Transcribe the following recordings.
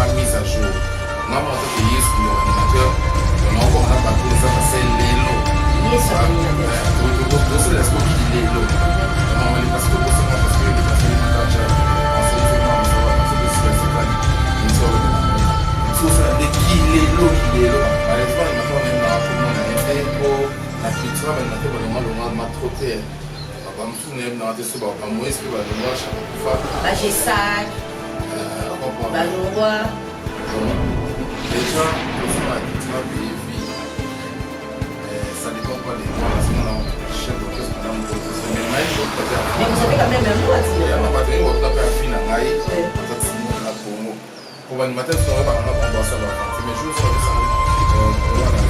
pas mise à jour. Moi, en tant que yes, l'animateur, on a encore un bateau, ça va c'est l'élo. Yes, l'animateur. Donc, c'est l'espoir qui dit l'élo. On est parce que c'est moi, parce que les personnes qui tâchent, en ce moment, ça va, parce que c'est ce cas, ils sont là. Ça veut dire qui l'élo, qui l'élo. Par exemple, l'animateur, on est là, tout le monde a été pour la culture, l'animateur, on a trop terre. Bamsune na te soba ba moise pe ba lwa chaque fois ba gesak ba lwa déjà ça va être vie ça dépend pas des mois parce qu'on a chef d'orchestre on a un professeur mais mais vous avez quand même un mot à dire on va dire on va faire fin à ngai ça c'est la Congo pour l'animateur ça va pas on va ça va faire mais je veux ça voilà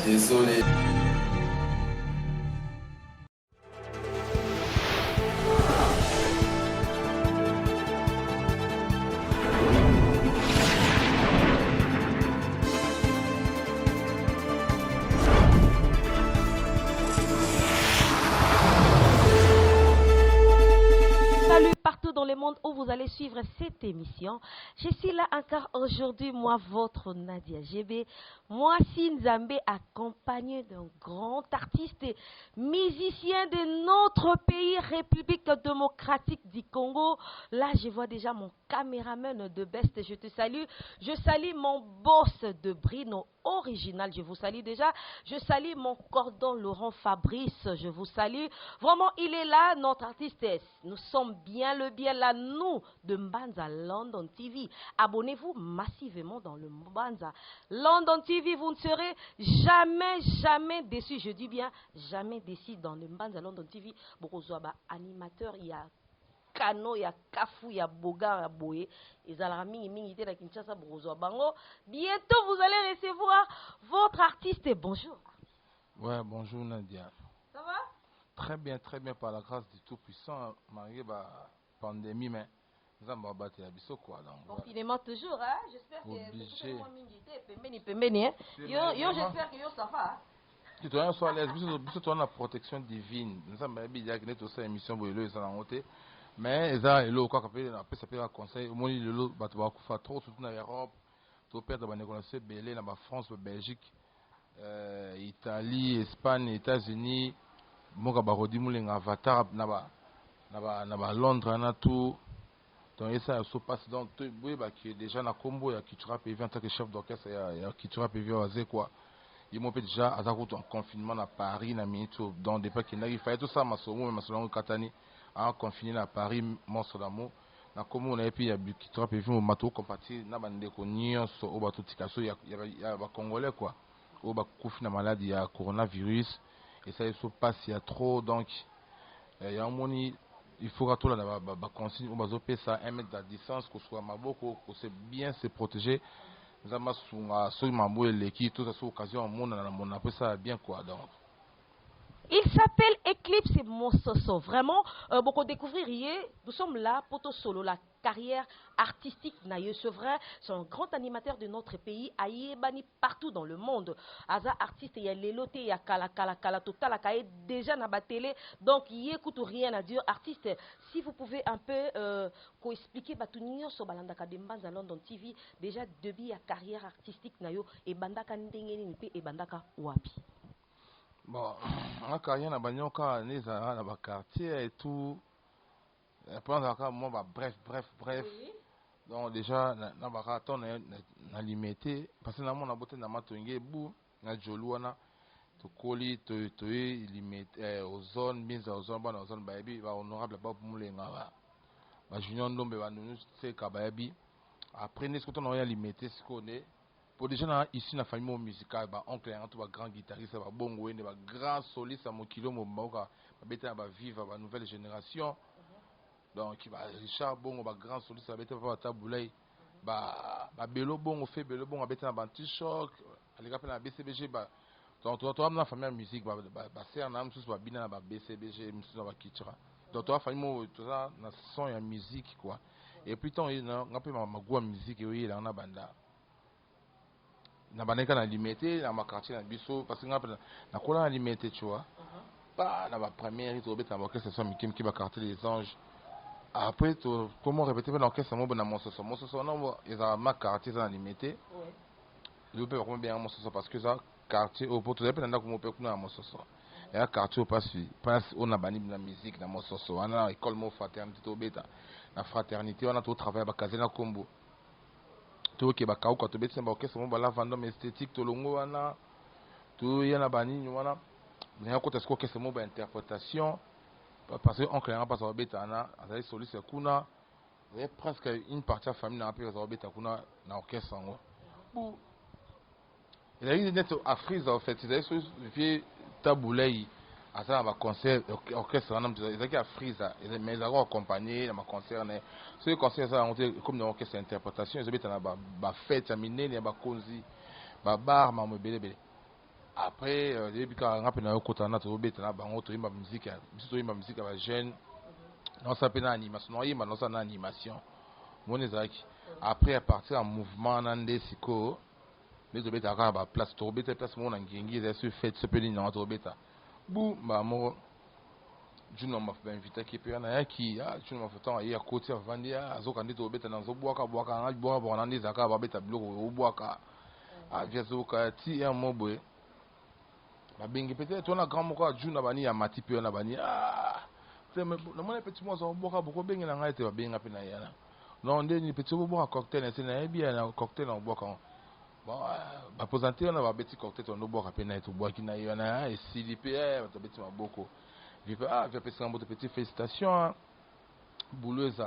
désolé. Dans le monde où vous allez suivre cette émission. Je suis là encore aujourd'hui, moi, votre Nadia GB. Moi, Sinzambe, accompagné d'un grand artiste et musicien de notre pays, République démocratique du Congo. Là, je vois déjà mon caméraman de best. Je te salue. Je salue mon boss de Brino original. Je vous salue déjà. Je salue mon cordon Laurent Fabrice. Je vous salue. Vraiment, il est là, notre artiste. Nous sommes bien là, nous, de Mbanza London TV. Abonnez-vous massivement dans le Mbanza London TV. Vous ne serez jamais déçus. Je dis bien, jamais déçus dans le Mbanza London TV. Borozoaba, animateur, il y a Kano, il y a Kafou, il y a Boga, il y a Boye. Bientôt, vous allez recevoir votre artiste. Bonjour. Ouais, bonjour Nadia. Ça va? Très bien, par la grâce du Tout-Puissant, malgré la pandémie, mais nous avons battu la biseau quoi. Confinement toujours, hein? J'espère que obligé. J'espère que ça va. Tu dois être à l'aise, tu dois la protection divine. Nous avons dit que nous avons une émission pour les gens. Mais ils ont quoi s'appelle un conseil. Au moins, ils ont fait trop, surtout en Europe. Tu peux perdre des Belé, dans la France, Belgique, Italie, Espagne, États-Unis. Moi, je suis Avatar, na Londres, na tout. Donc, ça se passe dans tout. Oui, qui est déjà dans Combo, il y a Kitura PV en tant que chef d'orchestre, il y a Kitura PV à quoi. Ils m'ont fait déjà à en confinement à Paris, na Minito, dans des pays qui n'arrivent pas. Tout ça, ma somme, ma somme, Katani, en confiné à Paris, monstre d'amour. Na Combo, on a puis il y a Kitura PV, au matou, compati, na bande konyo, au bateau Tikasso, il y a Congolais, quoi. Au bakouf, na maladie, il y a coronavirus. Et ça se passe, il y a trop, donc il y a un moment, il faut que la consigne, on va ça 1 mètre de distance, qu'on soit maboko, qu'on sait bien se protéger. Nous avons sur Mambo et l'équipe, tout ça, c'est occasion, on appelle ça bien quoi. Donc. Il s'appelle Eclipse Monsoso. Vraiment, beaucoup découvrir hier. Nous sommes là pour tout solo, la carrière artistique Naye Sevrin. C'est un grand animateur de notre pays. Aïe Bani partout dans le monde. Aza artiste, il y a Lelote, il y a Kala Total, il y a déjà na télé. Donc, il écoute rien à dire. Artiste, si vous pouvez un peu expliquer Batunio sur Balandaka de Mbanza London TV, déjà depuis la carrière artistique Nayo et Bandaka Ndengeni et Bandaka Wapi. Bon, en carrière, on a dans quartier et tout. Moi, bref. Oui. Donc, déjà, on a limité. Parce que on a beauté dans ma tongue, bou, na Joluana, to Koli, to limité aux zones, mise aux zones, aux zones, baby, honorable, pas pour mouler, junior, non, mais nous, c'est Kabayabi. Après, nous, on a limité ce qu'on est. Pour des gens ici dans la famille musicale, oncle un grand guitariste, bon grand soliste à mon kilo, mon baoka, vivre la nouvelle génération. Donc Richard bon grand soliste, va taboulay, Bello bon fait Bello bon avec un t-shirt, les gars na BCBG donc toi dans la famille musique c'est un âme sous bina na BCBG musique na Kichra. Donc toi famille tout ça na son et musique quoi. Et puis tant il na peu ma goût musique oui là on a banda. Na baneka na limité na ma quartier na biso parce que na kola na limité tu vois. Pas na ba première il tobeta ba que ce soit Mikim qui va quartier les anges. Après comment répéter dans l'orchestre mo na mon soso non ils a ma quartier ça na limité. Ouais. Je peux pas bien mon soso parce que ça quartier au pour tout dépend dans comment peut kuna mon soso. Et un quartier passe on a banni la musique dans mon soso on a école mo fraternité to beta la fraternité on a tout travail ba kazena kombo to ke ba kauka to beta ba orchestre mo ba la vendom esthétique to longo wana to yana banni wana mais à côté ce que c'est mo ba interprétation parce que on créera pas ça beta na azali soliste kuna il y a presque une partie de la famille n'a pas eu beta kuna na orchestre ngo il a eu net à Frise en fait ils avaient vieux taboulay à ça va concert orchestre on a dit à Frise mais ils ont accompagné dans ma concert ce concert ça on comme dans orchestre interprétation ils ont ba fête aminé ne ba konzi ba bar ma belé après depuis quand on a pena ko tana to beta na bango to imba musique biso to imba musique ba jeune non ça pena animation non imba non ça na animation mon ezaki après à partir en mouvement nande siko mais to beta ka ba place to beta place mon ngengi est sur fête ce peu dans to beta bou ba mo juno ma fa invité qui peut na qui juno ma fa temps hier côté vandia azoka ndito beta na zo boaka na boaka na ndiza ka ba beta bloko o boaka via zoka ti un mobwe ba bengi peut-être on a grand moko juno bani ya mati pe na bani c'est mais na mon petit moi zo boaka boko bengi na ngai te ba benga pe na yana non ndeni petit boaka cocktail c'est na bien na cocktail on boaka bon ba posanté on a ba petit cocktail on boaka pe na to boaki na yana et silipe ba petit maboko via pesa mbote petit félicitations bouleuse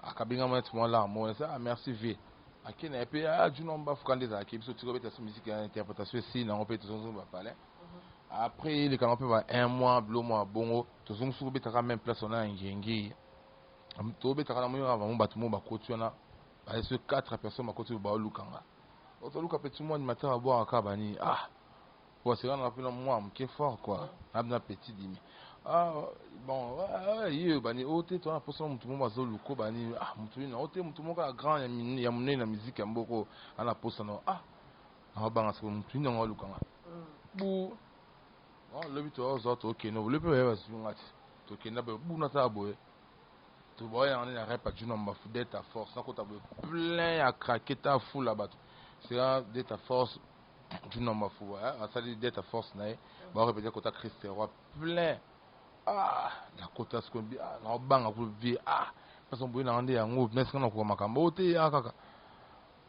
akabenga mo tout là moi ça merci vie akina pe juno mba fukande za ki biso tiko beta musique interprétation si na on peut tout ba parler après les quand on peut va un mois bleu mois bongo tout son sou beta quand même place on a ngengi to beta kana mo ba mo batu mo ba kotiona ba ce 4 personnes ba kotiona ba lukanga auto luka petit mois matin à boire akabani bon c'est là on a plus moi qui est fort quoi abna petit dimi bon ouais bani ote to na poso mutu mo bazo luko bani mutu na ote mutu mo ka grand ya munene na musique ya mboko ana poso no banga se mutu na ngaluka bu le bito ozo to okay no le pe ba ngati to kena be bu na ta boye to boye on na rap juno mba fudeta force na kota plein ya craqueta fou là-bas c'est là d'être force juno mba fou ça dit d'être force na ba répéter kota Christ roi plein la kota ce qu'on dit na banga ku vie parce qu'on boye na ande yango mais ce qu'on ko makambo te kaka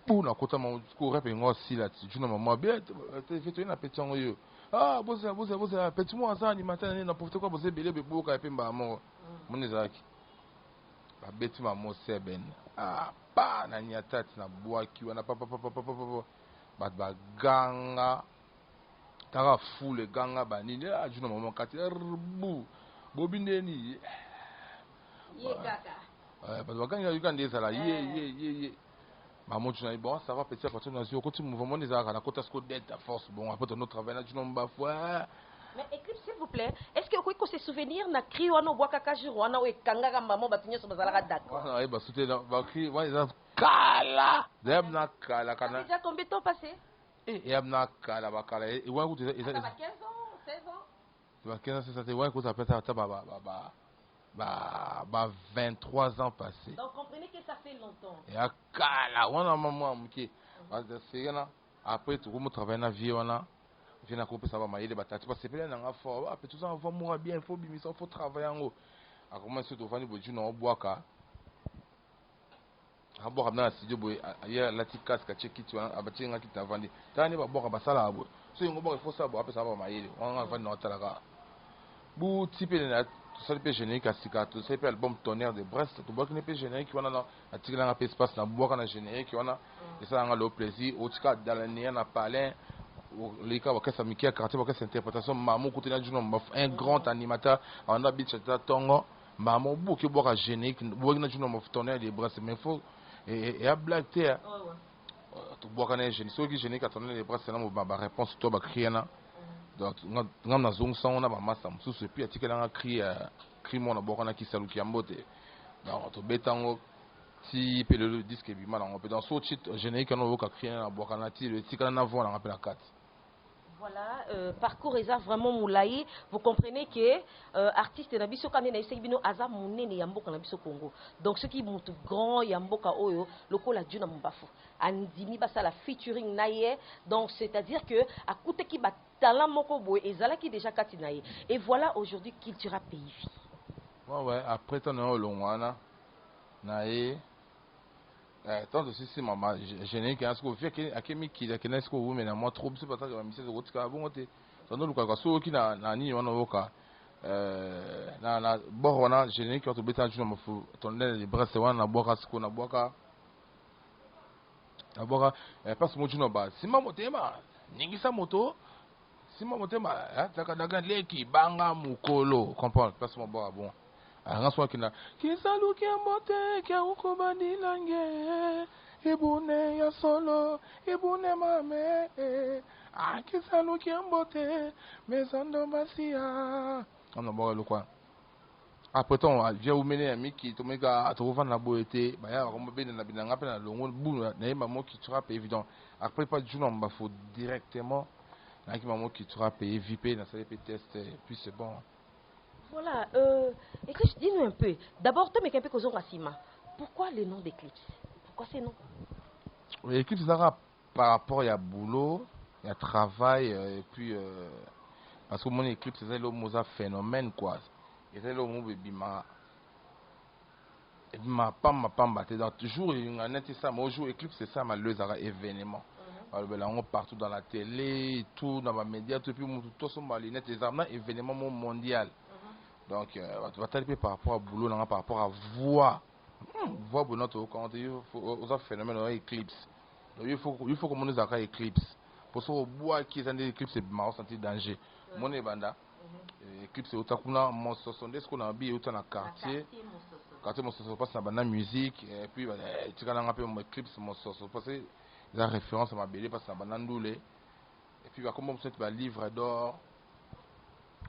pour na kota mo ko rap ngo si là juno mba bien te fait na petit ngo yo boza petit moi ça animateur na n'importe quoi boza belé be boka pe mba mo mon ezaki ba beti ma mo seben pa na nyatati na boaki wana pa ba ganga taka fule ganga banini juno mama kati bu bobindeni ye kaka ba ganga yukande sala ye maman tu n'as bon ça va petit à petit na sur côté mouvement des arts na côté sco d'être force bon après notre travail là tu n'as pas foi mais écoute s'il vous plaît est-ce que vous pouvez se souvenir na cri wana boaka kajiro wana we kangaka maman batinyo so bazalaka d'accord wana ba souté ba cri wana kala debna kala kana déjà combien de temps passé yabna kala ba kala et wana kuti ça va 15 ans 16 ans ba 15 ans c'est ça wana kuti après ça ba 23 ans passés. Donc comprenez que ça fait longtemps. Et à kala wana maman mki c'est yana après tout comme travailler na vie wana vient à couper ça va mailler batati parce que c'est bien na fort après tout ça on va mourir bien il faut bimisa il faut travailler en haut a commencer to vani boju na boaka abo kamna studio boy ya lati casque check tu abati ngaki ta vandi tani ba boka basala abo so ngo boka il faut ça bo après ça va mailler on va vandi na talaka bu type na ça le générique à Sikato c'est l'album Tonnerre de Brest to boka ne pe générique wana na atikala na espace na boka na générique wana et ça nga le plaisir au tika dalania na palin les cas orchestre Mikia quartier orchestre interprétation maman côté na juno un grand animateur on a bitch ta tongo maman beaucoup boka générique boka na juno Tonnerre de Brest mais faut et à blague terre to boka na générique so ki générique Tonnerre de Brest na ba réponse to ba crier na donc ngam na zong son na ba massa mususu puis atikala nga crier crime on a bokana ki saluki ambote donc to betango si pe le disque bi mal on peut dans so titre générique on a créé na bokana ti le tikana na voix on appelle la 4. Voilà, parcours eza vraiment moulayi. Vous comprenez que artiste na biso quand na bino aza monene ya mboka na biso Congo. Donc ceux qui montent grand ya mboka oyo lokola Dieu na mbafu. Andimi basala featuring naie. Donc c'est-à-dire que à côté qui ba talent moko boy ezala qui déjà kati naie. Et voilà aujourd'hui Cultura pays. Ouais après ton longwana naie tant de si maman générique est-ce que fait que akemi ki akena est-ce que vous mais moi trop c'est pas ça que la mission de rotika bon te tando luka so ki na ni wana woka na bo wana générique to beta juna mafu tonne les bras wana na boka siko na boka parce que juna ba sima motema ningisa moto sima motema taka daga leki banga mukolo comprendre parce que mo bon ngaso kina kisaluki mbote kya ukobandi lange ibune ya solo ibune mame kisaluki mbote mesando basia on boka lokwa après ton vient ou mener ami qui to meka to vendre na boete ba ya ko mbebe na binanga pe na longo bu na yeba mo qui sera évident après pas du jour on va faut directement na ki mamo qui sera payé VIP na ça test puis c'est bon. Voilà, écoute, dis-nous un peu. D'abord, tu m'es un peu causé Rassima. Pourquoi le nom d'Eclipse? Pourquoi ces noms? Oui, Eclipse, ça par rapport à boulot, il y a travail, et puis, parce que mon Eclipse, c'est le phénomène, quoi. Et c'est le mot bima. Et ma pamba, donc toujours, il y a un ça, mais aujourd'hui, Eclipse, c'est ça, le événement. On partout dans la télé, tout, dans les médias, tout, puis tout ça, c'est un événement mondial. Donc, tu vas taper par rapport à boulot, par rapport à voix. Voix pour notre compte, il faut un phénomène éclipse. Donc, il faut que mon éclipse. Pour ça, au bois qui est un éclipse, c'est marrant, sentir danger. Mon banda, éclipse, c'est autant qu'on a mon 70, qu'on a habillé autant dans le quartier. Quartier, mon 70, passe dans la musique. Et puis, tu as un peu mon éclipse, mon 70, parce que la référence à ma belle, parce que c'est un banandoulé. Et puis, comme on sait, un livre d'or.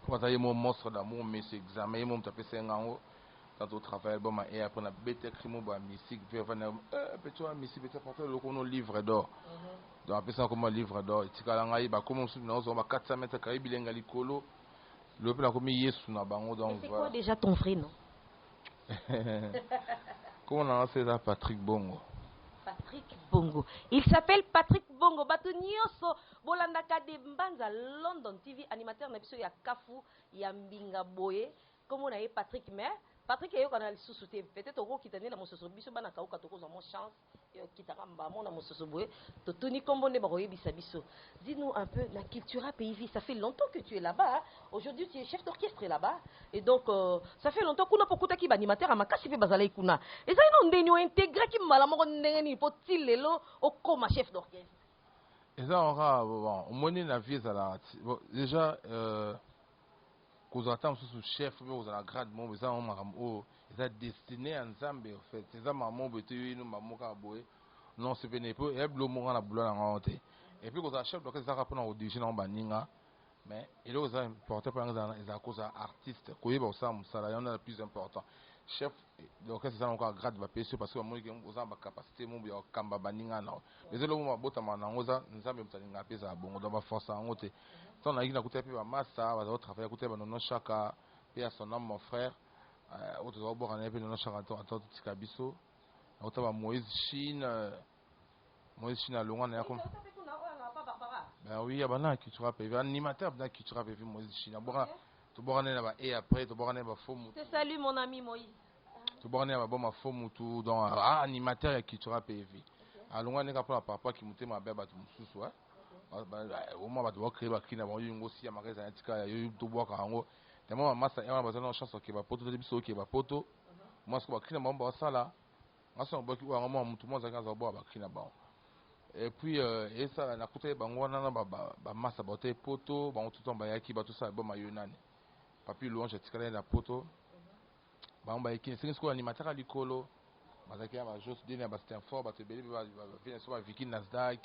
Quand tu as mon monstre d'amour, mais c'est examen, mon tapé 5 ans, quand on travaille, bon, et après, on a bête écrit mon mystique, puis on a petit mystique, petit porteur, le livre d'or. Donc, après ça, comme un livre d'or, tu as comme on se dit, on a 400 mètres carrés, bilingue à l'écolo, le peu, comme il y a sous la banque. C'est quoi déjà ton vrai nom? Comment on a lancé ça, Patrick Bongo? Patrick Bongo. Il s'appelle Patrick Bongo. Batu nyoso bolandaka de Mbanza London TV, animateur na biso ya Kafu ya Mbinga Boye. Comme on a eu Patrick, mais Patrick est au sous-souté. Peut-être au qui tenait la mososo biso bana kauka toko za mon chance qui t'a ramba mon mososo boye. To toni kombo ne baroye bisabiso. Dis-nous un peu la Cultura pays. Ça fait longtemps que tu es là-bas. Hein? Aujourd'hui tu es chef d'orchestre là-bas. Et donc ça fait longtemps qu'on a beaucoup qui animateur à makasi pe bazala ikuna. Et ça non ndenyo intégré qui malamo ndengeni potil lelo au comme chef d'orchestre. Et ça aura bon au moins la vie ça là déjà qu'on attend sous chef ou aux la grade mon ça on est destiné à Nzambe en fait c'est ça maman betu nous maman ka boy non c'est pas peu et le moment la boulot en honte et puis qu'on a chef d'orchestre ça rapporte au dirigent en baninga mais il est important par exemple les cause artiste quoi ba ça ça là on a le plus important chef d'orchestre ça encore grade va payer parce que moi aux a capacité mon bio kamba baninga na mais le moment bota mana ngoza Nzambe mtalinga pesa bongo dans ba force en honte on a dit qu'on a pu massa on va travailler côté non chaka et à son nom mon frère autre va boire un peu non chaka attends tikabiso autre va Moïse Chine à longa na comme ben oui ya bana Cultura pays animateur bana Cultura pays Moïse Chine boire to boire na ba et après to boire na ba fomu te salue mon ami Moïse to boire na ba bon ma fomu tout dans animateur ya Cultura pays à longa na pour papa qui mutema beba tu mususu au moins tu vas créer ba kina ba yungo si ya magasin tika ya yu to boka hango tellement massa ya ba zana chance ke ba poto de biso ke ba poto moi ce que ba kina ba ba sala ngaso ba ki wa ngamo mutu mo zanga za ba kina ba et puis et ça na kuta ba ngwana na ba massa ba te poto ba tout en ba ya ki ba tout ça ba mayonani papi louange tika na poto ba ba ki c'est ce qu'on animateur à likolo ba za ki ba juste dina ba Stanford ba te beli ba venir sur Vicky Nasdaq.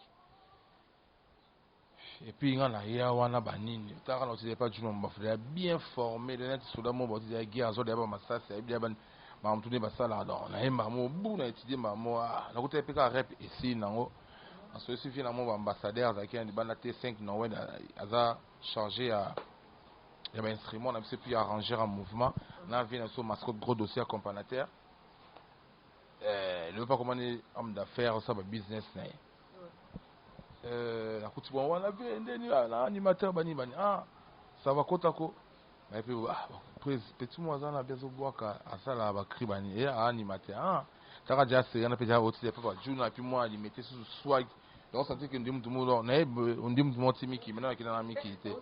Et puis, on a Yawana Banini. T'as quand on ne pas du nom, il bien formé. Les gens sont dans mon bord, ils guerre, ils ont d'abord ma ça, c'est bien. Ma on tourne ça là. On a un maman, bout, on a étudié maman. On a côté PK rep ici, non. En ce qui finalement, ambassadeur, qui a une bande T5, non, ouais, a chargé à. Il y a un instrument, on a pu arranger un mouvement. On a vu un mascotte gros dossier accompagnateur. Ne veut pas commander homme d'affaires, ça va business. La couture, on a vu un animateur, ça va côte à côte. Et puis, petit moisin a bien boire à ça là, et animateur. Ça a déjà serré, on a déjà aussi, et puis moi, il mettait sous swag. Donc, ça veut dire que tout le monde, on dit tout le monde qui maintenant qui est dans la qui était.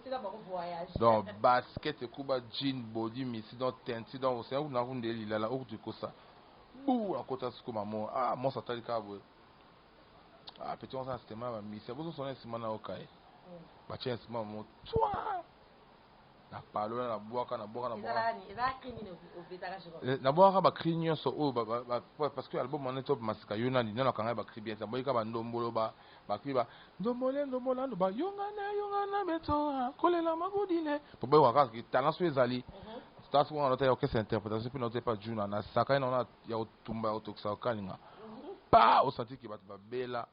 Donc, basket, kuba, jean, body, missi, donc, tenti, donc, c'est où on a vu des lila là, où tu causes ça. Bouh, à côté de ce que maman, moi, ça t'a dit qu'à vous. Petit on s'en c'était mal, mais c'est vous son instrument na okaye. Ba tiens instrument mon toi. Na palo na bois kana bois na bois. Na bois ba cri so o parce que album on est top masika yona ni na kanga ba cri bien ça boy ka ba ndombolo ba cri ba ndombola ndo ba yonga na beto kolela magudile. Pour boy waka ki talent so ezali. C'est ce qu'on a noté que c'est interprétation puis noté pas juna na saka na on ya otumba otoksa okalinga. Pa o senti ki ba bela.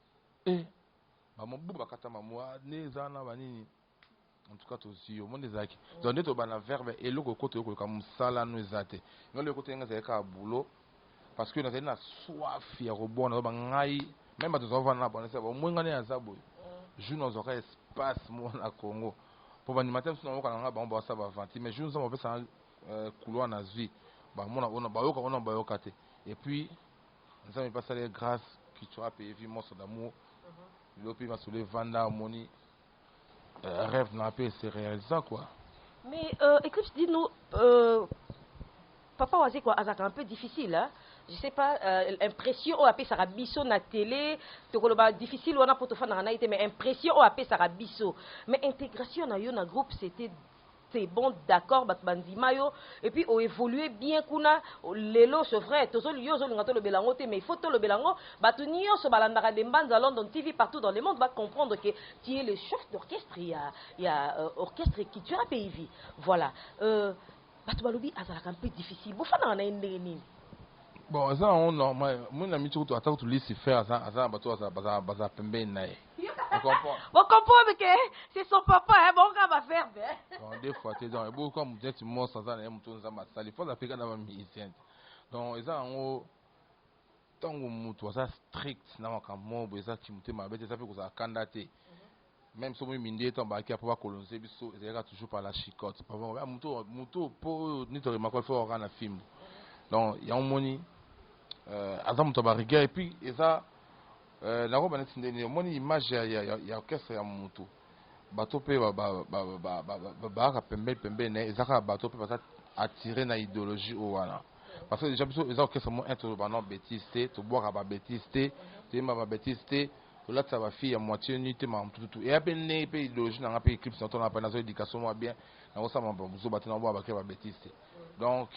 Maman bouba kata maman neza na banini en tout cas aussi au monde des aki donc neto bana verbe et le côté ko comme sala no ezate non le côté ngaza ka boulot parce que na tena soif ya robona ba ngai même ba tozova na bona c'est ba mwenga ne azabo juno zora espace mo na Congo pour animateur sino ko na ba ba sa ba vanti mais juno ça ça couloir na vie ba mona ona ba yoka te et puis nous avons passé les grâces qui tu as payé vie monstre d'amour. L'opé va soulever Vanda Moni. Rêve n'a pas se réaliser quoi. Mais écoute, dis-nous, papa Wazé quoi, c'est un peu difficile, hein? Je sais pas, impression au AP Sarabiso na télé, difficile on a pour te faire na été, mais impression au AP Sarabiso. Mais intégration na yo na groupe c'était c'est bon d'accord bandima et puis on évolué bien kuna lelo c'est vrai tozo yo zo ngato le belango te mais il faut to le belango batuni yo so balandaka de mbanza London TV partout dans le monde va comprendre que tu es le chef d'orchestre il y a orchestre qui tu as pays voilà batu balobi azalaka un peu difficile bo fana na ndeni bon ça on normal mon ami tu attends tu laisses faire ça batu baza pembe nae. Vous comprenez que c'est son papa, hein, bon gars va faire bien. Bon, des fois, tu es dans le beau comme vous êtes mort sans un mouton, ça m'a sali. Il faut appliquer dans ma musicien. Donc, ils ont tant que mouton, ça strict, n'a pas mort, ça qui mouton ma bête, ça fait que ça a candidaté. Même si vous m'indiquez, on va pouvoir coloniser, il y a toujours par la chicote. Mouton, pour ni te remarquer, il faut avoir un film. Donc, il y a un moni, Adam mouton va regarder, et puis, et ça. La robe est une mon image ya orchestre ya mutu bato pe ba pembe ne ezaka bato pe ba attirer na idéologie o wana parce que déjà biso ezaka orchestre mo intro ba non bêtise to boire ba bêtise te ma bêtise te to là ça va fille à moitié unité ma tout et après ne pe idéologie na pe équipe sur ton appel na éducation moi bien na ça ma bozo bato na boire ba bêtise donc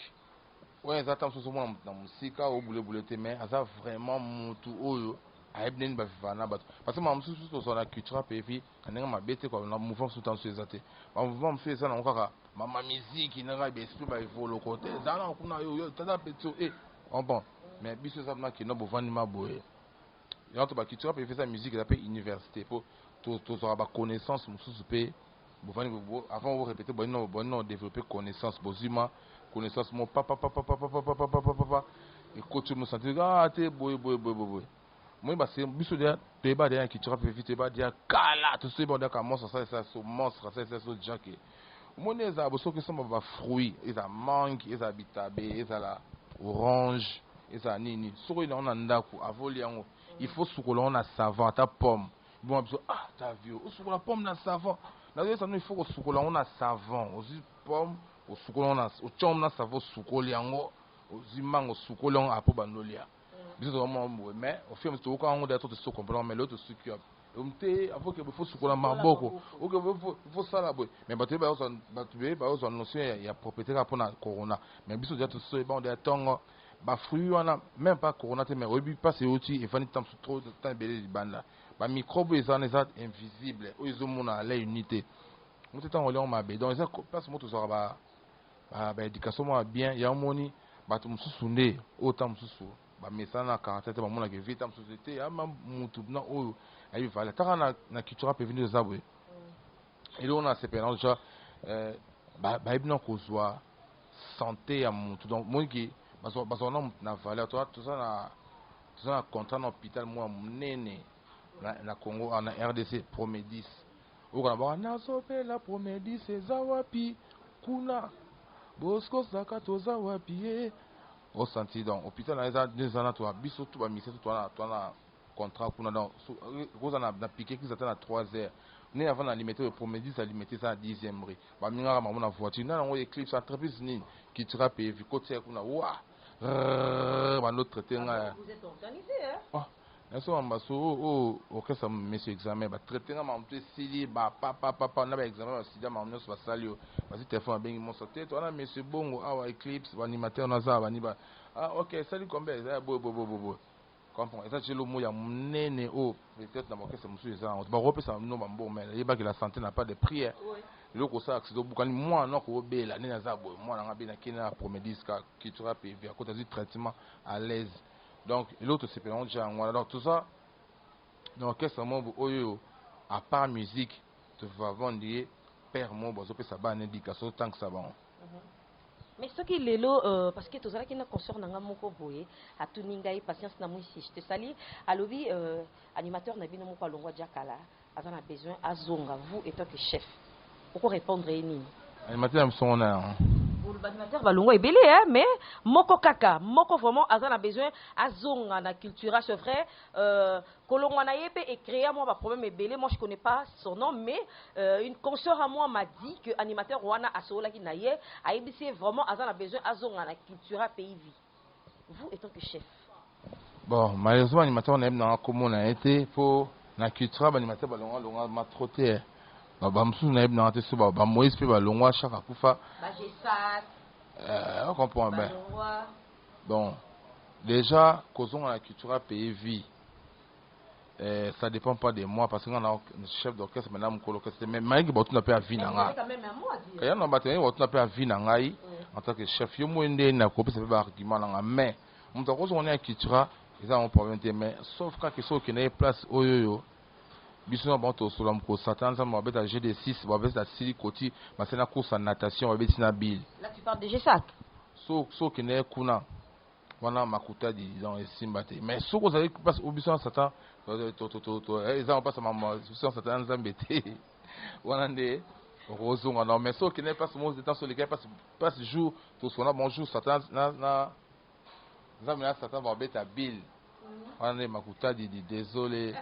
ouais ça tam so mo na musika o boule te mais ça vraiment mutu oyo parce que ma suis sur la culture puis ma bête quoi na mouvement sous temps ces athées ma mouvement fait ça encore ma musique n'a pas esprit ba évoluer côté ça na kuna yo tada petit et bon mais biso ça na qui no bo vani ma boye yo to ba culture puis fait ça musique ça peut université pour tout ça ba connaissance sous pe bo vani avant vous répéter bon développer connaissance bozima connaissance mon papa et coach me sentir te boy moi bah c'est biso dia te ba dia qui tu vas vite ba dia kala tout ce bon dia comme ça so monstre ça so jack moi les arbres so que sont ba fruits ils a mangue ils a bitabe ils a la orange ils a nini so il on a ndako avoli yango il faut soukola on a savon ta pomme bon biso ta vieux o soukola pomme na savon na ça il faut soukola on a savon aussi pomme o soukola on a o chom na savon soukola yango aussi mango soukola on a po banolia mais au fur et à mesure quand on d'être tout comprendre mais l'autre ce qui il faut que faut soukola maboko faut ça là mais battu on notion il y a propriété pour na corona mais biso déjà tout ça bon des temps ba fruit on a même pas corona mais au but pas c'est outil il faut ni temps trop de temps belé di banda Les microbes, ils sont invisibles. Ils ont à l'unité. Nous sommes en train donc, ils parce que nous avons éducation bien. Il y a un moni, tout le monde autant de choses. Mais ça n'a caractère de mon avis, vite, société, il y a même tout le monde. Il y a une culture qui est venue de Zaboué. Et là, on a ces pénals déjà. Il y a une santé à mon tout. Donc, moi qui, parce qu'on a une valeur, tout ça, un contrat dans l'hôpital, moi, néné, na Congo, en RDC, Promedis. On a la Promedis, c'est Zawapi, Kuna, Bosco Zakato Zawapi. Au senti donc, l'hôpital, il y a 2 ans, tu as bis tout, tu as mis tout, tu as contrat, Kuna, donc, vous en avez piqué qui s'attend à 3 heures. Nous avons limité le Promedis, à limiter ça à 10e rue. Bah, nous avons une voiture, nous avons une éclipse, entreprise, qui te rappelle, côté, Kuna, ouah. Vous êtes organisé, hein? Ok, ça monsieur examen, traiter un peu si papa, on a examen, si déjà on va saluer, vas-y téléphone bien mon sauté, toi là monsieur Bongo, Eclipse, animateur Naza, ok, salut combien, bo. Comprends, et ça c'est le mot ya néné peut-être dans que c'est monsieur ça, on va repasser ça non bon mais il pas que la santé n'a pas de prière. Le ko ça accident bukani moi non ko bela nina za boy moi na bien na Promedis qui tu rappelle à côté du traitement à l'aise. Donc l'autre c'est pendant déjà alors tout ça donc qu'est-ce que à part musique tu vas vendre père moi bozo pe ça ba une éducation tant que ça va. Mais ce qui est là, parce que tout ça qui n'a concerne n'anga moko boye, à tout ningai patience na muisi. Je te salue. À l'obi animateur na bino moko longwa diakala, azana besoin azonga vous étant que chef. Pourquoi répondre ni? Animateur son là. L'animateur va longwa ebélé hein, mais moko kaka, moko vraiment azana besoin azonga na culture, c'est vrai. Kolongwa na yebe et créer moi problème ebélé, moi je connais pas son nom mais une consoeur à moi m'a dit que animateur wana asola ki na ye, aibisi vraiment azana besoin azonga na culture pays vie. Vous étant que chef. Bon, malheureusement animateur na na comment on a été pour na culture animateur balonga m'a trotté. Bamsou na na te so ba Moïse pe ba longwa chaka kufa Ba Jesat on comprend bien donc déjà causons à la culture pays vie ça dépend pas de moi parce que on a chef d'orchestre maintenant mon colloque mais malgré que tu pas vie nanga quand même on battre tu pas vie nanga en tant que chef yo mo ndé na ko ça fait argument nanga mais on doit on est à culture ils ont un problème mais sauf quand que so qui n'a place oyoyo bisous bon to solam ko satan ça m'a bête à GD6 m'a bête à Sili Koti mais c'est la course en natation avec Tina Bill là tu parles de Jesat so qui n'est kuna wana makuta di dans simbate mais so ko avez passe au bisous satan to ils ont pas ça maman bisous satan zambete wana ndé rozonga non mais so qui n'est pas mon temps sur lesquels passe jour to sona bonjour satan na zamina satan va bête à Bill wana makuta di désolé.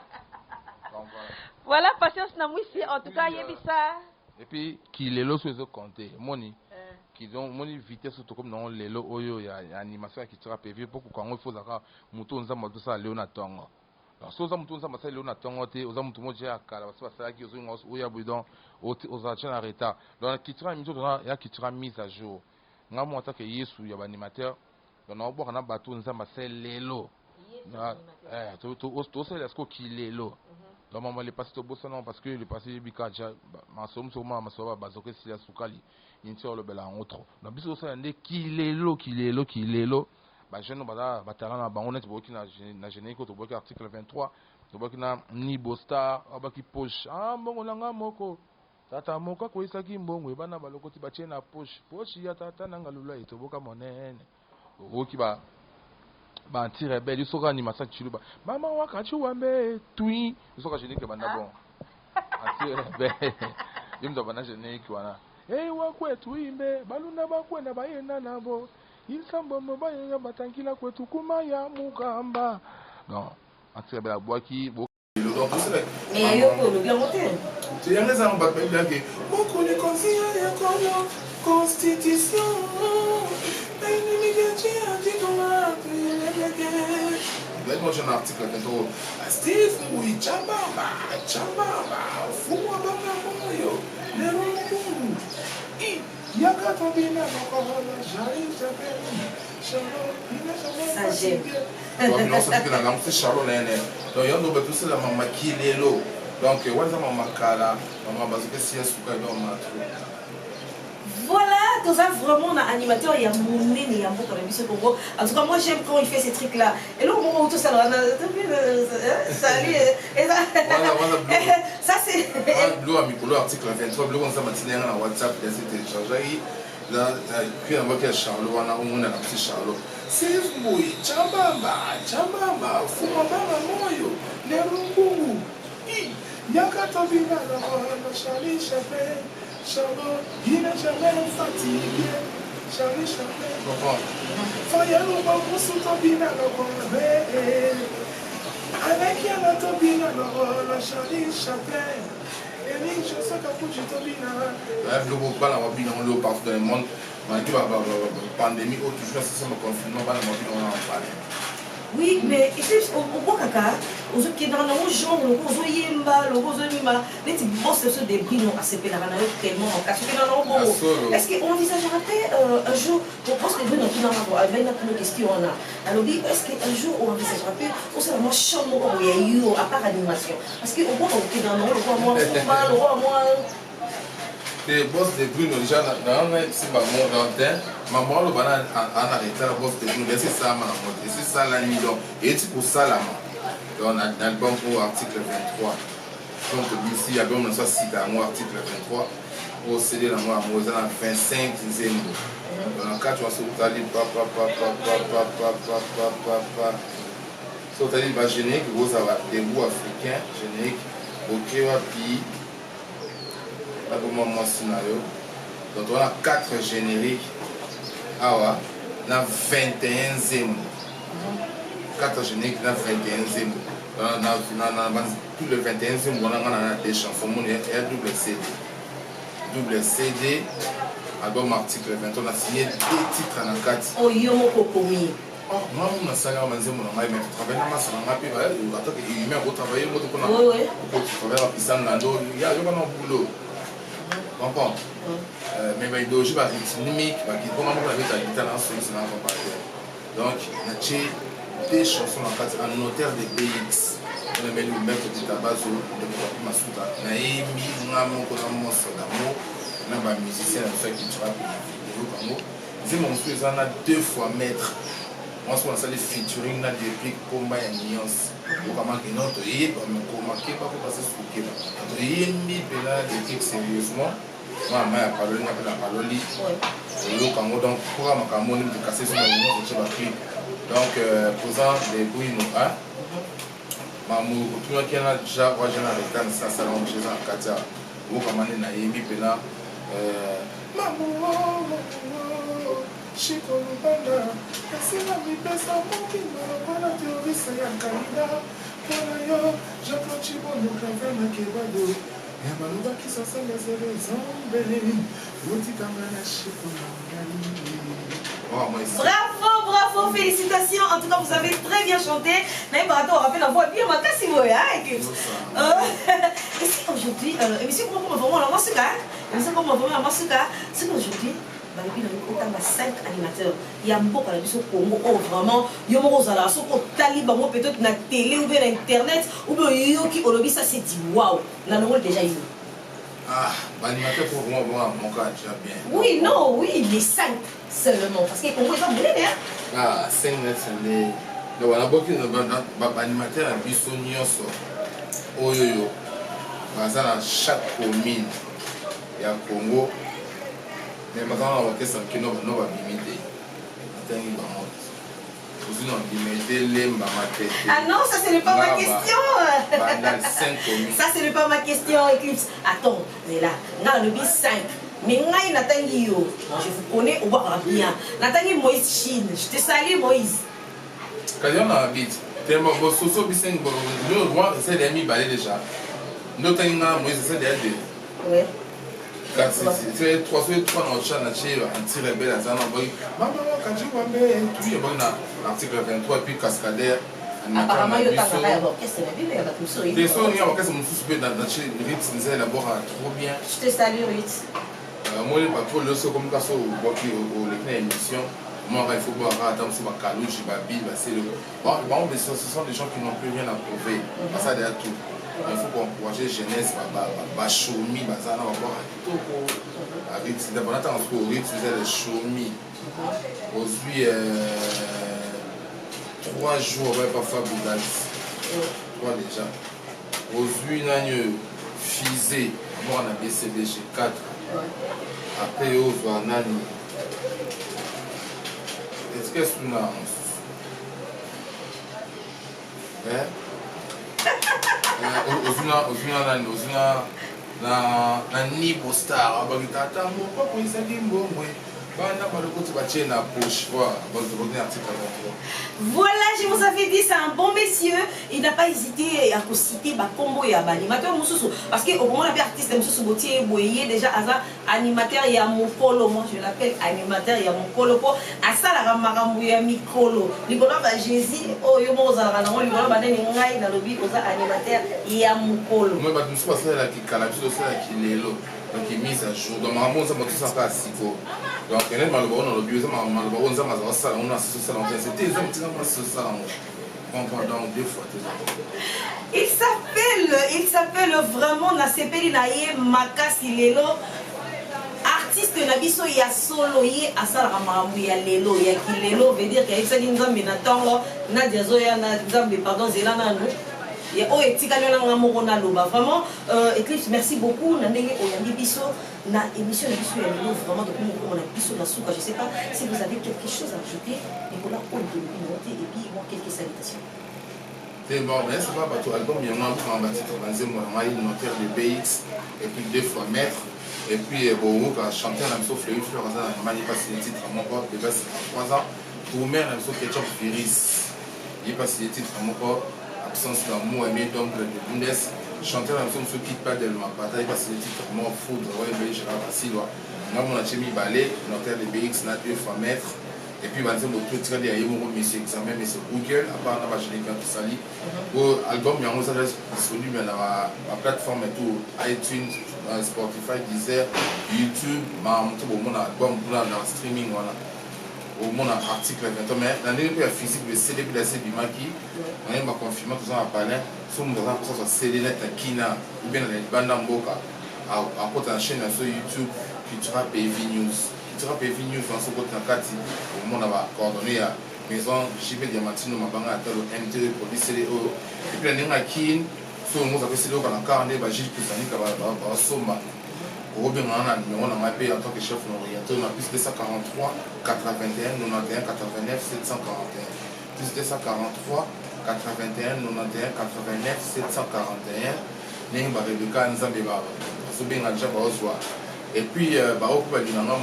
Voilà, patience na mwisi, en tout cas, yebisa. Et puis, qui les lots sur les comptés, moni, qui ont moni vitesse surtout comme dans les lots oyo, il y a animation qui sera prévue pour qu'on il faut d'accord, mouton nous a ça Léona Tongo. Alors, si on mouton nous a Léona Tongo, aux amours tout le monde j'ai à cala, parce que ça qui ont oya bidon, aux agents en retard. Donc, qui sera mise il y a qui sera mise à jour. Nga moi tant que Yesu, il y a animateur, donc on boit un bateau nous a c'est les lots. Tout c'est est-ce qu'il est lot. Normalement les passé au Bossano parce que les passé bikaja ma somme sur moi ma soeur bazoke si la soukali inti le bela autre na biso ça ndé qu'il est lot ba jeune bada batarana ba on est boki na géné ko to boki article 23 to boki na ni bostar abaki poche mbongo nanga moko tata moko ko isaki mbongo bana balokoti ba tiena poche ya tata nanga lula to boka monene oki ba tire belle il sera animation chiluba mama wakati wambe tui il sera génique banda bon tire belle il me doit génique wana wakwe tuimbe baluna bakwenda bayenda nabo insambo mobaya batangila kwetu kumaya mugamba non tire belle boaki mais yo le bien monté tu as raison ba bien que beaucoup les conseillers ya constitution moi j'ai un article tantôt Steve oui chambamba fuma banga moyo lerongu yakato bina nokola jari japeni chalo ina chalo ça j'aime non c'est que la langue c'est chalo nene Donc, il y a tout ça, la maman qui est là. Donc, ouais, ça maman kala, maman parce que si elle souka, il doit m'attendre. Voilà, tout ça vraiment un animateur, il y a mon nez, il y a beaucoup de musique au Congo. En tout cas, moi j'aime quand il fait ces trucs-là. Et là, au moment où tout ça, salut, et ça, ça c'est. Blue, Amicolo, article 23, Blue, on s'est matinée dans WhatsApp, il a été téléchargé. Là, puis on voit qu'il y a Charlot, on a un petit Charlot. C'est vous, Chambamba, Fumamba, Moyo, les Rungu. Yakatobina, Charlie Chapin. Charlot, il n'est jamais fatigué. Charlie Chaplin. Fayalo, Babusu Tobina, avec Yana Tobina, la Charlie Chaplin. Et les choses que tu Tobina. Le groupe, on le partout dans le monde. Malgré la pandémie, toujours c'est le confinement, on va en parler. Oui, mais on voit caca, aux autres qui dans le genre, aux yemba, aux yemba, les petits boss de ceux des bris non assez pénales, tellement en cas. Est-ce qu'on envisagerait un jour, on pense que les bris n'ont plus dans la voie, avec une question on a. Alors, est-ce qu'un jour on envisagerait, on sait vraiment chambre où il y a eu, à part animation. Parce qu'on voit qu'on est dans le roi moi, le roi moi. Les boss des brunes, déjà, dans un petit maman d'antenne, maman, le banane en arrêté la boss des brunes, c'est ça, ma mode, c'est ça la nuit, donc, et c'est pour ça, la main. On a l'album pour article 23. Donc, ici, il y a bien, on soit cité à moi, article 23, au CD, la moi, on a 25 dixièmes. Dans le cas, tu vas se retrouver, sur le générique, vous avez des bouts africains, générique, ok, puis. Donc on a 4 génériques. Ah ouais, dans 21 zémo. 4 génériques dans 21 zémo. Dans tout le 21 zémo, on a des chansons. Il y a double CD. Double CD, album article 20. On a signé 2 titres en 4. Oh, yomo kokomi. Oh, moi, on a salé à Manzemo, on a travaillé dans ma salle, on a travaillé, on a travaillé, on a boulot. Mais il doit jouer rythmique, comment on avait la guitare dans ce sens. Donc, on a des chansons en notaire des BX. On a mis le mec de Tabazo, de Masuda. On a mis un morceau d'amour, on a un musicien qui trappe le Congo. C'est mon frère, on a 2 fois maître. Moi, on a les featuring, on a des répliques pour ma nuance. On a marqué notre yé, on a marqué pas pour passer ce qu'il y a. Notre yé, des répliques sérieusement. Moi, je vais parler de la parole. Donc, pour moi, je vais casser sur le clip. Donc, posant les bruits, je vais déjà arrêté dans sa salon chez un Katia. Je vais aller dans Yémi Pena. Chikolubanda, Kasina Mipesa Mokina, Wana Teorisa Yankalina, Kana yo, Jacques Chibono, Kavana Kebado, Yamaluba qui s'enseigne sur les zombies, Motikangana Chikolangani. Bravo, félicitations. En tout cas, vous avez très bien chanté. Mais on rappelle la voix bien, et si aujourd'hui, émission comment vraiment la musique, émission comment vraiment la musique, c'est qu'aujourd'hui, il y a 5 animateurs. Il y a beaucoup de choses au Congo, vraiment, il y a beaucoup de choses peut-être na télé ou bien na internet, ou bien qui ça c'est dit waouh, la nouvelle déjà eu. Ah, l'animateur pour moi, mon cas, déjà bien. Oui, non, oui, les 5 seulement. Parce que les Congo, ils sont brûlés, hein. Ah, 5 c'est les. Donc, on a beaucoup d'animateurs à Bissonioso. Oyoyo. Dans chaque commune, il y a Congo. Mais maintenant, on va faire un kino, on va limiter. Ah non, ça c'est pas ma question. Ça c'est pas ma question, Eclipse. Attends, mais là, le bis 5. Mais moi, je vous connais au bas bien. Nathalie Moïse Chine, je te salue Moïse. Quand on habite, tellement beau, Soso Bisseng, nous, c'est des amis balais déjà. Nous, Moïse, c'est des amis. Oui. C'est 3 dans le chat, anti-rebelle, maman, quand tu vois, tu es bon l'article 23, puis cascadeur. Apparemment, il y a un orchestre, des sons, il y a un orchestre, mon fils, dans le Ritz, nous élabore trop bien. Je te salue, Ritz. Moi, je ne sais pas trop le son comme ça, au l'émission. Moi, il faut boire attendre sur ma calouche, ma bille, c'est le. Bon, ce sont des gens qui n'ont plus rien à prouver. Ça derrière tout. Il faut encourager jeunesse, choumi, ça n'a pas avec c'est d'abord attends au rythme, c'est le choumi. Aujourd'hui 3 jours, ouais, parfois Bougas. 3 déjà. Aujourd'hui, on a une fisée. Moi, on a BCB chez 4. Après, on a Nani. Est-ce que c'est une annonce? Ozuna na nibo star abagitata mo pa ko isa dimbo mwe bana balokoti batie na poche quoi bazobone article 23. Voilà, je vous avais dit, c'est un bon monsieur. Il n'a pas hésité à citer Bakombo et animateur Moussoussou. Parce qu'au moment où on a artiste Moussoussou Botier Boye, déjà, animateur, il y a mon colo. Moi, je l'appelle animateur, il y a mon colo. À ça, la ramaramou, il y a mi colo. Nicolas va Jésus, oh, yo mo za rana, Nicolas va donner une gaille dans le but, animateur, il y a mon colo. Moi, je me suis passé là qui calabise aussi là qui est là. Donc, il mise à jour. Donc, maman, ça m'a tout ça pas à Siko. Donc, il y a malheureusement dans le bureau, ça m'a malheureusement, ça m'a ça, on a ce ça, c'était les hommes qui ont ce ça. Donc, 2 fois. Il s'appelle vraiment Nasepeli Naye Makasi Lelo. Artiste Nabiso ya solo ye asala mamu ya lelo ya kilelo veut dire qu'il y a ça nzambe na tango na diazoya na nzambe pardon zelana no. Et oh etikali na ngamoko na loba vraiment Eclipse merci beaucoup na ndenge oyambi biso na émission na biso ya lelo vraiment depuis on a biso na souka je sais pas si vous avez quelque chose à ajouter et voilà on peut monter et puis bon quelques salutations. C'est bon mais c'est pas bateau album il y a un peu en bâti troisième moi il notaire de BX et puis 2 fois maître et puis bon quand chanter la musique Fleury Fleur ça m'a passé le titre à mon corps déjà c'est 3 ans pour mère la musique Ketchup Viris il passé le titre à mon corps absence d'amour aimé donc de Bundes chanter la musique ne quitte pas de ma bataille parce que le titre moi foudre ouais mais je vais passer là moi mon ami ballet notaire de BX na 2 fois maître et puis on tout tiré derrière mon monsieur examen mais c'est Google à part on va gérer tout ça li pour album il y a on ça disponible dans la plateforme et tout iTunes Spotify Deezer YouTube ma tout bon mon album dans le streaming voilà au mon article mais l'année puis physique le CD de la Bimaki on m'a confirmé tout ça à parler sur mon dans ça CD net Kina ou bien dans les bandes mboka à côté de la chaîne sur YouTube Cultura PV News tu vas payer News dans ce côté Kati au monde va coordonner à maison JP Diamantino mabanga atalo MT produit CDO et puis l'année qui sur nous avec CDO dans 40 ba Gilles Kusani ka ba somba Robin Nana numéro na mapé en tant que chef orienteur na plus 243 81 91 89 741 plus 243 81 91 89 741 ninga Rebecca Nzambe ba so benga déjà ba oswa. Et puis, on peut dire que on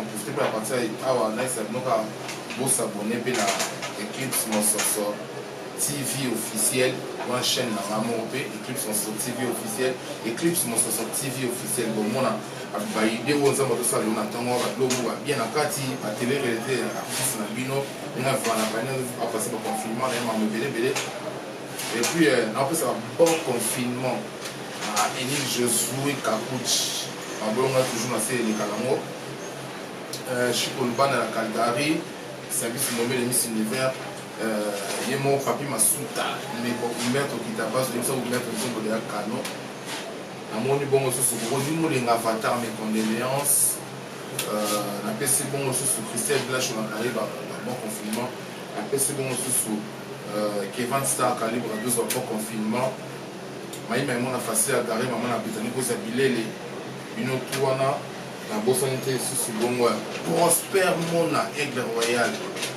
peut partir à s'abonner à Eclipse TV officiel, une chaîne dans Eclipse TV officiel, Eclipse TV officiel. Bon, on a idée où on a bien à Kati, à télé réalité, artiste na bino, on a passé par confinement, et puis on peut faire un bon confinement à Énile Josué Kakouch. On a toujours lancé les Kalango. Je suis pour le ban à la Calgary, service nommé les Miss Univers. Il y a mon papi Masuta, mais pour mettre au Kitabas, il faut mettre au niveau de la Kano. À mon niveau, on se souvient de l'avatar, mes condoléances. La PC bon, on se souvient Christelle Blache, on arrive à un bon confinement. La PC bon, on se souvient Kevin Star, calibre 2 ans bon confinement. Maïma et mon a facile à garer, maman a Britannique, vous avez les. Une autre la bossonité sous bon prospère mon aigle royal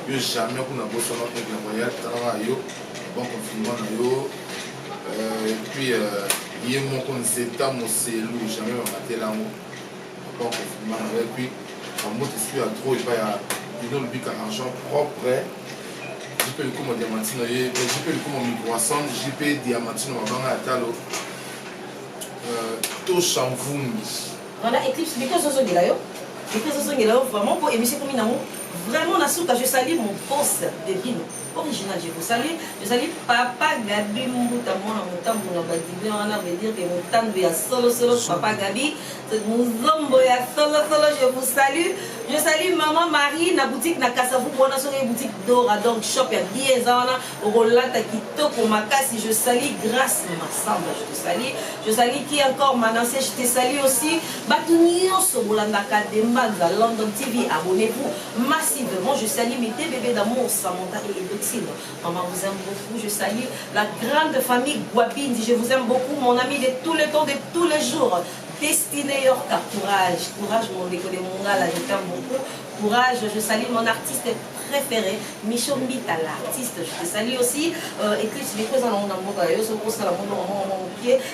yo jamais qu'on a bossé notre aigle royal travail bon confinement yo et puis il y a mon concept mon cellou jamais on a là bon confinement et puis en mode suis à trop il va y a le bic argent propre je peux le coup mon diamantino je peux le coup mon microissant je peux diamantino ma à talo to chamvumi voilà Eclipse because vraiment pour émission comme nous vraiment na souka je salue mon boss de Bino original je vous salue papa Gabi Mbuta mona mutambo na badibé on a veut dire que mutambo ya solo papa Gabi Mouzombo ya solo, je vous salue. Je salue maman Marie, na boutique na Kassavou, pour une boutique d'Ora, donc shop ya bien zana, Rolata Kitoko Makasi, je salue grâce Massamba, je te salue. Je salue qui encore Manassé, je te salue aussi. Batunio Sobolandaka Dembanza, London TV, abonnez-vous massivement. Je salue mes deux bébés d'amour, Samantha et Edotine. Maman vous aime beaucoup, je salue la grande famille Guabindi, je vous aime beaucoup, mon ami de tous les temps, de tous les jours. Destiné Yorka, courage, mon déco de Mongala, je t'aime beaucoup. Courage, je salue mon artiste préféré, Micho Mbita, l'artiste, je te salue aussi. Eclipse, les causes en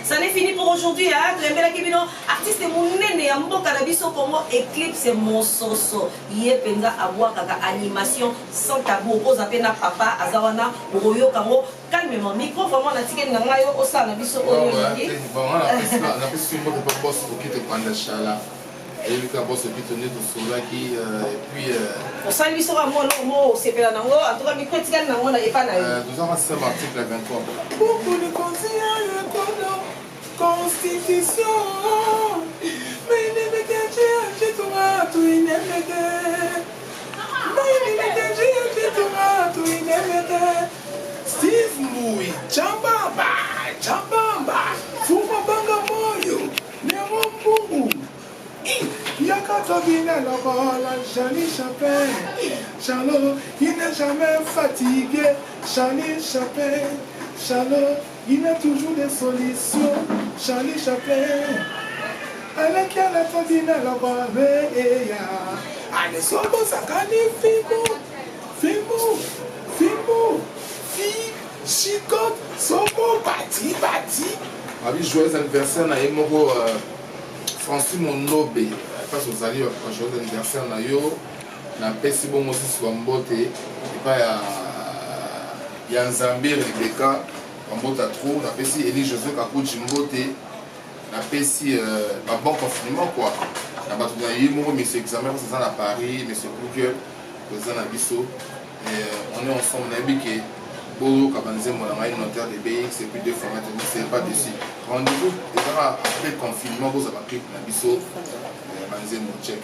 ça n'est fini pour aujourd'hui, hein. Artiste mon néné, Mboka Nabiso Congo, Eclipse, c'est mon soso. Yé Penza Aboua Kaka animation sans tabou, Rose Apena Papa, Azawana, Royo Kango. Calmement, micro, vraiment, la tique n'a pas eu au sein, Nabiso Oyo. Bon, on a plus de boss qui te prend le chala. Et lui, quand boss qui te net au soleil, et puis. Pour ça, lui sera mon mot, c'est pas là, en tout cas, micro, tu gagnes, on n'a pas là. Nous avons ce article 23. Beaucoup de conseillers, le constitution. Mais il est mécanique, j'ai tout raté, il est mécanique. Mais il est mécanique, j'ai tout raté, il est mécanique. Steve Mui, Chambamba, Fuma Banga Moyo, Nemo Mbugu. Yakato Bina la Charlie Chapin. Charlot, il n'est jamais fatigué. Charlie Chapin. Charlot, il a toujours des solutions. Charlie Chapin. Avec Yakato Bina la Allez, Sobo Sakani, Fimo. Chicote, Sobo, bati. Abi, joyeux anniversaire, na Yemoko Francine Monobe. Face aux alliés, joyeux anniversaire, na yo. Na pesi bon aussi sur Mbote. Et pas Yanzambi, Rebecca, Mbote trop. Na pesi Eli José Kakuchi Mbote. Na pesi un bon confinement quoi. Na batu na Yemoko, mais c'est examen, c'est ça à Paris, mais c'est pour que c'est ça à Bisso. Et on est ensemble, on a dit que Bolo Kabanze Molanga, notaire de BX, et puis deux fois maintenant, c'est pas dessus. Rendez-vous, après le confinement, vous avez pris la Bisso, Banze Mochek.